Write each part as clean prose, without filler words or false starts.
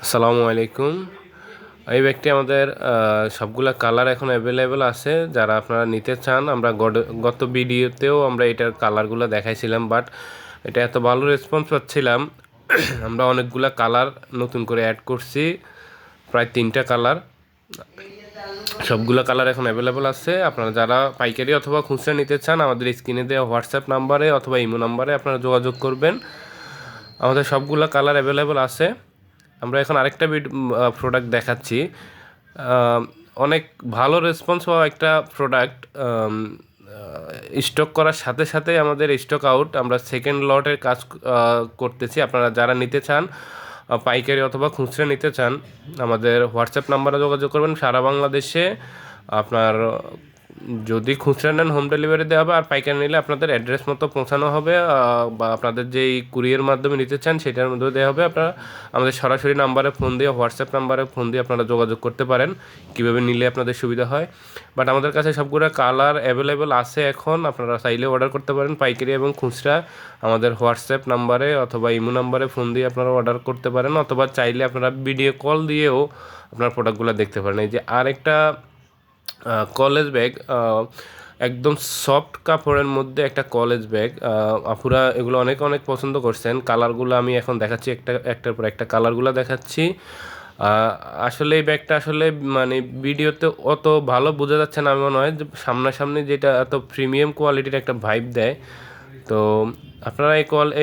আসসালামু আলাইকুম। এই ব্যাগটি আমাদের সবগুলা কালার এখন অ্যাভেলেবেল আছে। যারা আপনারা নিতে চান, আমরা গত ভিডিওতেও আমরা এটার কালারগুলো দেখাইছিলাম, বাট এটা এত ভালো রেসপন্স পাচ্ছিলাম আমরা অনেকগুলা কালার নতুন করে অ্যাড করছি, প্রায় 3টা কালার। সবগুলো কালার এখন অ্যাভেলেবেল আছে। আপনারা যারা পাইকারি অথবা খুচরা নিতে চান, আমাদের স্ক্রিনে দেওয়া হোয়াটসঅ্যাপ নাম্বারে অথবা ইমো নাম্বারে আপনারা যোগাযোগ করবেন। আমাদের সবগুলো কালার অ্যাভেলেবেল আছে। আমরা এখন আরেকটা প্রোডাক্ট দেখাচ্ছি। অনেক ভালো রেসপন্স পাওয়া একটা প্রোডাক্ট। স্টক করার সাথে সাথে আমাদের স্টক আউট, আমরা সেকেন্ড লটের কাজ করতেছি। আপনারা যারা নিতে চান, পাইকারি অথবা খুচরা নিতে চান, আমাদের হোয়াটসঅ্যাপ নাম্বারে যোগাযোগ করবেন। সারা বাংলাদেশে আপনার যদি খুচরা নেন হোম ডেলিভারি দেওয়া হবে, আর পাইকারি নিলে আপনাদের অ্যাড্রেস মতো পৌঁছানো হবে, বা আপনাদের যেই কুরিয়ার মাধ্যমে নিতে চান সেটার মধ্যে দেওয়া হবে। আপনারা আমাদের সরাসরি নাম্বারে ফোন দিয়ে, হোয়াটসঅ্যাপ নাম্বারে ফোন দিয়ে আপনারা যোগাযোগ করতে পারেন কীভাবে নিলে আপনাদের সুবিধা হয়। বাট আমাদের কাছে সবগুলো কালার অ্যাভেলেবেল আছে এখন। আপনারা চাইলে অর্ডার করতে পারেন পাইকারি এবং খুচরা। আমাদের হোয়াটসঅ্যাপ নাম্বারে অথবা ইমো নাম্বারে ফোন দিয়ে আপনারা অর্ডার করতে পারেন, অথবা চাইলে আপনারা ভিডিও কল দিয়েও আপনার প্রোডাক্টগুলো দেখতে পারেন। এই যে আরেকটা কলেজ ব্যাগ, একদম সফট কাপড়ের মধ্যে একটা কলেজ ব্যাগ। আপুরা এগুলো অনেক অনেক পছন্দ করছেন। কালারগুলো আমি এখন দেখাচ্ছি, একটার পর একটা কালারগুলো দেখাচ্ছি। আসলে এই ব্যাগটা আসলে মানে ভিডিওতে অত ভালো বোঝা যাচ্ছে না, এমন নয়, সামনাসামনি যেটা এত প্রিমিয়াম কোয়ালিটির একটা ভাইব দেয়। তো আপনারা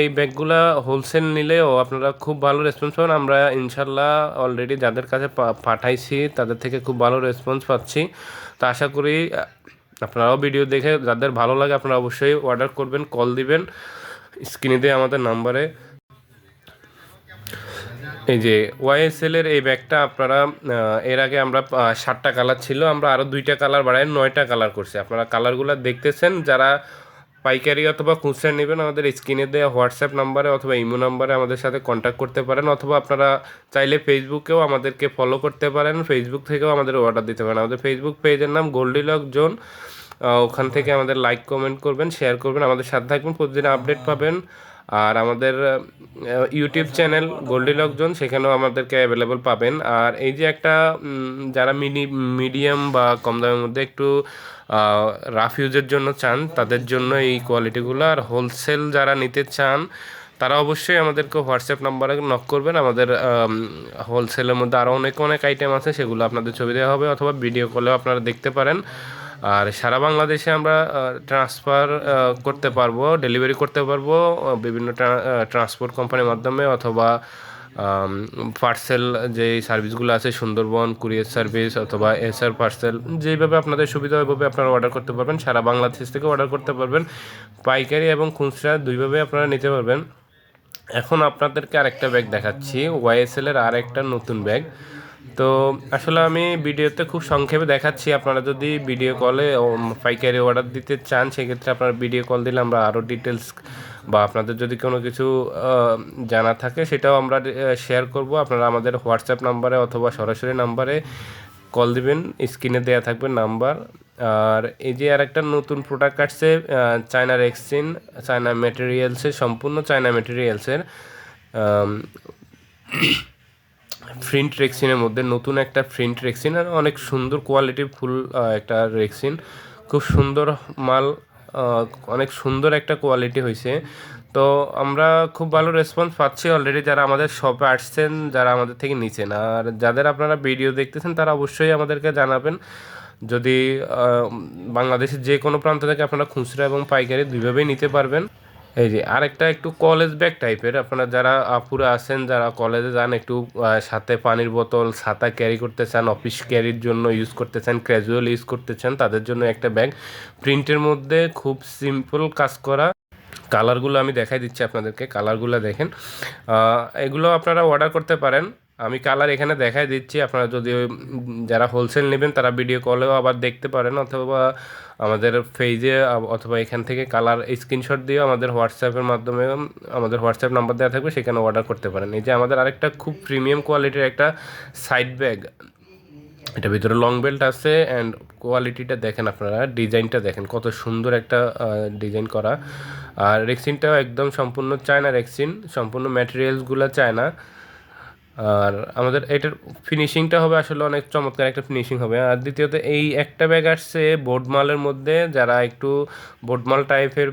এই ব্যাগগুলা হোলসেল নিলেও আপনারা খুব ভালো রেসপন্স পাবেন। আমরা ইনশাল্লাহ অলরেডি যাদের কাছে পাঠাইছি তাদের থেকে খুব ভালো রেসপন্স পাচ্ছি। তো আশা করি আপনারাও ভিডিও দেখে যাদের ভালো লাগে আপনারা অবশ্যই অর্ডার করবেন, কল দিবেন স্ক্রিনে দিয়ে আমাদের নাম্বারে। এই যে ওয়াইএসএল-এর এই ব্যাগটা আপনারা এর আগে আমরা 7টা কালার ছিল, আমরা আরও 2টা কালার বাড়াই 9টা কালার করছি। আপনারা কালারগুলো দেখতেছেন। যারা পাইকারি অথবা খুচরা নেবেন, আমাদের স্ক্রিনে দেওয়া হোয়াটসঅ্যাপ নাম্বারে অথবা ইমো নাম্বারে আমাদের সাথে কন্ট্যাক্ট করতে পারেন, অথবা আপনারা চাইলে ফেসবুকেও আমাদেরকে ফলো করতে পারেন, ফেসবুক থেকেও আমাদের অর্ডার দিতে পারেন। আমাদের ফেসবুক পেজের নাম গোল্ডিলক জোন। ওখান থেকে আমাদের লাইক কমেন্ট করবেন, শেয়ার করবেন, আমাদের সাথে থাকবেন, প্রতিদিন আপডেট পাবেন। আর আমাদের ইউটিউব চ্যানেল গোল্ডিলক জোন, সেখানেও আমাদেরকে অ্যাভেলেবল পাবেন। আর এই যে একটা যারা মিডিয়াম বা কম দামের মধ্যে একটু রাফ ইউজের জন্য চান, তাদের জন্য এই কোয়ালিটিগুলো। আর হোলসেল যারা নিতে চান তারা অবশ্যই আমাদেরকে হোয়াটসঅ্যাপ নাম্বারে নক করবেন। আমাদের হোলসেলের মধ্যে আরও অনেক অনেক আইটেম আছে, সেগুলো আপনাদের ছবি দেওয়া হবে, অথবা ভিডিও কলেও আপনারা দেখতে পারেন। আর সারা বাংলাদেশে আমরা ট্রান্সফার করতে পারবো, ডেলিভারি করতে পারবো বিভিন্ন ট্রান্সপোর্ট কোম্পানির মাধ্যমে, অথবা পার্সেল যে সার্ভিসগুলো আছে, সুন্দরবন কুরিয়ার সার্ভিস অথবা এসআর পার্সেল, যেভাবে আপনাদের সুবিধা ওইভাবে আপনারা অর্ডার করতে পারবেন। সারা বাংলাদেশ থেকে অর্ডার করতে পারবেন, পাইকারি এবং খুচরা দুইভাবে আপনারা নিতে পারবেন। এখন আপনাদেরকে আরেকটা ব্যাগ দেখাচ্ছি, ওয়াইএসএল-এর আরেকটা নতুন ব্যাগ। তো আসলে আমি ভিডিওতে খুব সংক্ষেপে দেখাচ্ছি। আপনারা যদি ভিডিও কলে পাইকারি অর্ডার দিতে চান, সেক্ষেত্রে আপনারা ভিডিও কল দিলে আমরা আরও ডিটেলস, বা আপনাদের যদি কোনো কিছু জানা থাকে সেটাও আমরা শেয়ার করব। আপনারা আমাদের হোয়াটসঅ্যাপ নাম্বারে অথবা সরাসরি নাম্বারে কল দিবেন, স্ক্রিনে দেওয়া থাকবে নাম্বার। আর এই যে আরেকটা নতুন প্রোডাক্ট আসছে, চায়না রেক্সিন, চায়না ম্যাটেরিয়ালসের, সম্পূর্ণ চায়না ম্যাটেরিয়ালসের প্রিন্ট রেক্সিনের মধ্যে নতুন একটা প্রিন্ট রেক্সিন। আর অনেক সুন্দর কোয়ালিটি ফুল একটা রেক্সিন, খুব সুন্দর মাল, অনেক সুন্দর একটা কোয়ালিটি হয়েছে। তো আমরা খুব ভালো রেসপন্স পাচ্ছি অলরেডি, যারা আমাদের শপে আসছেন, যারা আমাদের থেকে নিচ্ছেন। আর যাদের আপনারা ভিডিও দেখতেছেন তারা অবশ্যই আমাদেরকে জানাবেন। যদি বাংলাদেশের যে কোনো প্রান্ত থেকে আপনারা খুচরা এবং পাইকারি দুইভাবেই নিতে পারবেন। এই যে আরেকটা একটু কলেজ ব্যাগ টাইপের, আপনারা যারা আপুরা আছেন, যারা কলেজে যান, একটু সাথে পানির বোতল, ছাতা ক্যারি করতে চান, অফিস ক্যারির জন্য ইউজ করতে চান, ক্যাজুয়াল ইউজ করতে চান, তাদের জন্য একটা ব্যাগ প্রিন্টের মধ্যে, খুব সিম্পল কাজ করা। কালারগুলো আমি দেখাই দিচ্ছি আপনাদেরকে, কালারগুলো দেখেন। এগুলো আপনারা অর্ডার করতে পারেন। আমি কালার এখানে দেখাই দিচ্ছি। আপনারা যদি যারা হোলসেল নেবেন তারা ভিডিও কলেও আবার দেখতে পারেন, অথবা আমাদের পেজে, অথবা এখান থেকে কালার স্ক্রিনশট দিয়ে আমাদের হোয়াটসঅ্যাপের মাধ্যমে, আমাদের হোয়াটসঅ্যাপ নাম্বার দেওয়া থাকবে, সেখানে অর্ডার করতে পারেন। এই যে আমাদের আরেকটা খুব প্রিমিয়াম কোয়ালিটির একটা সাইড ব্যাগ, এটা ভিতরে লং বেল্ট আছে। অ্যান্ড কোয়ালিটিটা দেখেন, আপনারা ডিজাইনটা দেখেন, কত সুন্দর একটা ডিজাইন করা। আর রেক্সিনটাও একদম সম্পূর্ণ চায়না রেক্সিন, সম্পূর্ণ ম্যাটেরিয়ালসগুলো চায়না। আর আমাদের এটার ফিনিশিংটা হবে আসলে অনেক চমৎকার একটা ফিনিশিং হবে। আর দ্বিতীয়ত এই একটা ব্যাগ আসছে বোটমালের মধ্যে, যারা একটু বোটমাল টাইপের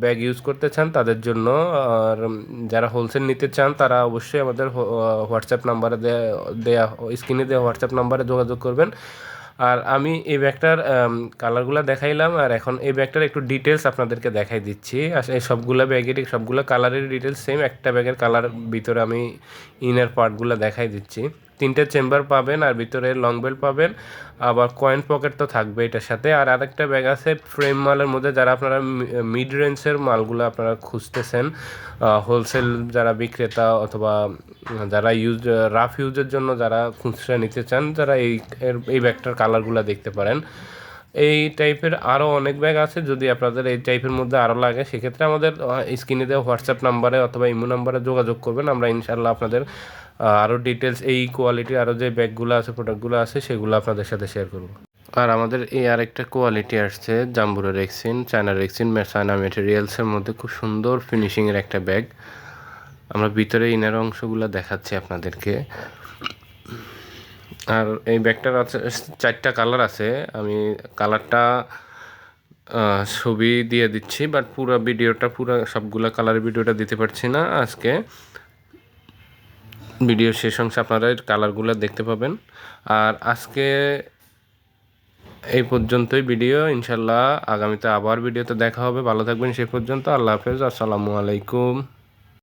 ব্যাগ ইউজ করতে চান তাদের জন্য। আর যারা হোলসেল নিতে চান তারা অবশ্যই আমাদের হোয়াটসঅ্যাপ নাম্বারে দেয়া স্ক্রিনে দেওয়া হোয়াটসঅ্যাপ নাম্বারে যোগাযোগ করবেন। আর আমি এই ব্যাগটার কালারগুলো দেখাইলাম, আর এখন এই ব্যাগটার একটু ডিটেলস আপনাদেরকে দেখাই দিচ্ছি। এই সবগুলো ব্যাগেরই সবগুলো কালারের ডিটেলস সেম, একটা ব্যাগের কালার ভিতরে আমি ইনার পার্টগুলো দেখাই দিচ্ছি। 3টে চেম্বার পাবেন, আর ভিতরে লং বেল্ট পাবেন, আবার কয়েন পকেট তো থাকবে এটার সাথে। আর আরেকটা ব্যাগ আছে ফ্রেম মালের মধ্যে, যারা আপনারা মিড রেঞ্জের মালগুলো আপনারা খুঁজতেছেন, হোলসেল যারা বিক্রেতা অথবা যারা রাফ ইউজের জন্য যারা খুচরা নিতে চান, যারা এই ব্যাগটার কালারগুলো দেখতে পারেন। এই টাইপের আরও অনেক ব্যাগ আছে, যদি আপনাদের এই টাইপের মধ্যে আরও লাগে সেক্ষেত্রে আমাদের স্ক্রিনে দেওয়া হোয়াটসঅ্যাপ নাম্বারে অথবা ইমো নাম্বারে যোগাযোগ করবেন। আমরা ইনশাল্লাহ আপনাদের আরও ডিটেলস এই কোয়ালিটির আরও যে ব্যাগগুলো আছে, প্রোডাক্টগুলো আছে, সেগুলো আপনাদের সাথে শেয়ার করব। আর আমাদের এই আরেকটা কোয়ালিটি আসছে জাম্বুরা রেক্সিন, চায়না রেক্সিন, চায়না ম্যাটেরিয়ালসের মধ্যে খুব সুন্দর ফিনিশিংয়ের একটা ব্যাগ। আমরা ভিতরে ইনার অংশগুলো দেখাচ্ছি আপনাদেরকে। আর এই ব্যাগটার আছে 4টা কালার আছে। আমি কালারটা ছবি দিয়ে দিচ্ছি, বাট পুরো সবগুলো কালারের ভিডিওটা দিতে পারছি না আজকে। ভিডিও শেষ অংশে আপনারা কালারগুলো দেখতে পাবেন। আর আজকে এই পর্যন্তই ভিডিও, ইনশাল্লাহ আগামীতে আবার ভিডিওতে দেখা হবে। ভালো থাকবেন সেই পর্যন্ত। আল্লাহ হাফেজ, আসসালামু আলাইকুম।